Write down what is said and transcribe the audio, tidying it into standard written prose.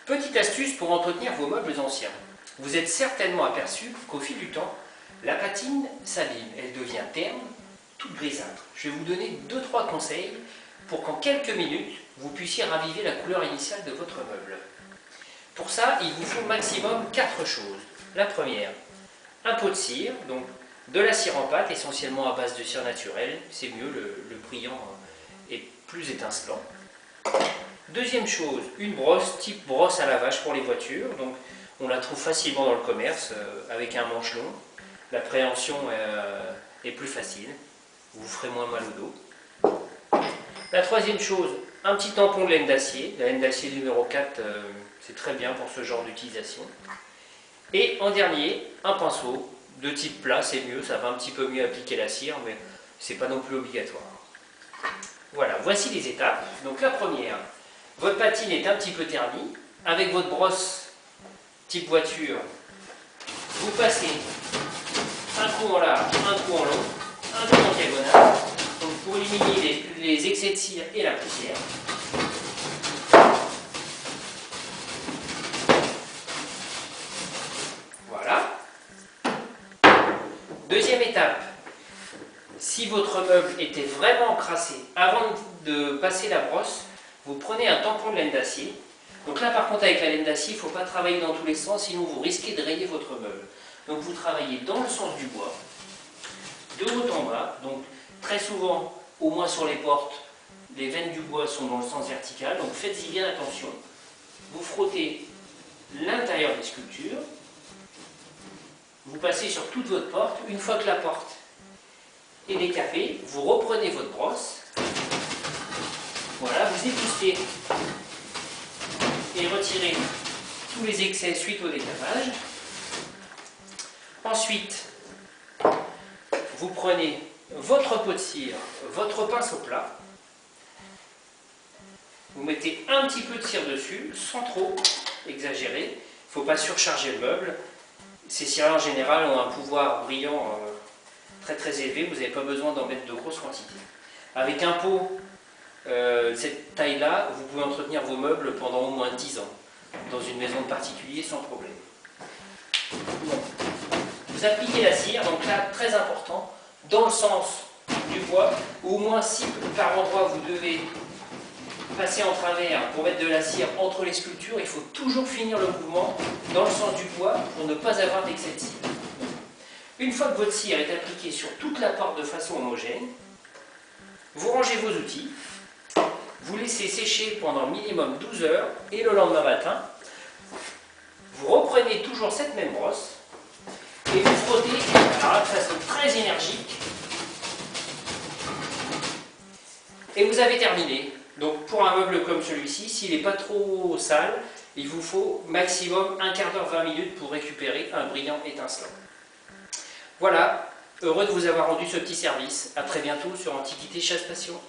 Petite astuce pour entretenir vos meubles anciens. Vous êtes certainement aperçu qu'au fil du temps, la patine s'abîme, elle devient terne, toute grisâtre. Je vais vous donner 2-3 conseils pour qu'en quelques minutes, vous puissiez raviver la couleur initiale de votre meuble. Pour ça, il vous faut maximum 4 choses. La première, un pot de cire, donc de la cire en pâte, essentiellement à base de cire naturelle, c'est mieux, le brillant est plus étincelant. Deuxième chose, une brosse, type brosse à lavage pour les voitures, donc on la trouve facilement dans le commerce, avec un manche long. L'appréhension est plus facile, vous ferez moins mal au dos. La troisième chose, un petit tampon de laine d'acier, la laine d'acier numéro 4, c'est très bien pour ce genre d'utilisation. Et en dernier, un pinceau de type plat, c'est mieux, ça va un petit peu mieux appliquer la cire, mais c'est pas non plus obligatoire. Voilà, voici les étapes. Donc la première, votre patine est un petit peu ternie, avec votre brosse type voiture, vous passez un coup en large, un coup en long, un coup en diagonale, donc pour éliminer les excès de cire et la poussière. Voilà. Deuxième étape, si votre meuble était vraiment encrassé, avant de passer la brosse, vous prenez un tampon de laine d'acier. Donc là par contre avec la laine d'acier, il ne faut pas travailler dans tous les sens, sinon vous risquez de rayer votre meuble. Donc vous travaillez dans le sens du bois, de haut en bas, donc très souvent, au moins sur les portes, les veines du bois sont dans le sens vertical, donc faites-y bien attention. Vous frottez l'intérieur des sculptures, vous passez sur toute votre porte. Une fois que la porte est décapée, vous reprenez votre brosse, voilà, vous époussez et retirez tous les excès suite au décapage. Ensuite, vous prenez votre pot de cire, votre pinceau plat, vous mettez un petit peu de cire dessus, sans trop exagérer, il ne faut pas surcharger le meuble. Ces cires en général ont un pouvoir brillant très très élevé, vous n'avez pas besoin d'en mettre de grosses quantités. Avec un pot de cette taille-là, vous pouvez entretenir vos meubles pendant au moins 10 ans, dans une maison de particulier sans problème. Bon. Vous appliquez la cire, donc là, très important, dans le sens du bois, ou au moins si par endroit vous devez passer en travers pour mettre de la cire entre les sculptures, il faut toujours finir le mouvement dans le sens du bois pour ne pas avoir d'excès de cire. Une fois que votre cire est appliquée sur toute la porte de façon homogène, vous rangez vos outils, vous laissez sécher pendant minimum 12 heures et le lendemain matin, vous reprenez toujours cette même brosse et vous frottez alors, de façon très énergique et vous avez terminé. Donc pour un meuble comme celui-ci, s'il n'est pas trop sale, il vous faut maximum un quart d'heure, 20 minutes pour récupérer un brillant étincelant. Voilà, heureux de vous avoir rendu ce petit service. A très bientôt sur Antiquité Chasse Passion.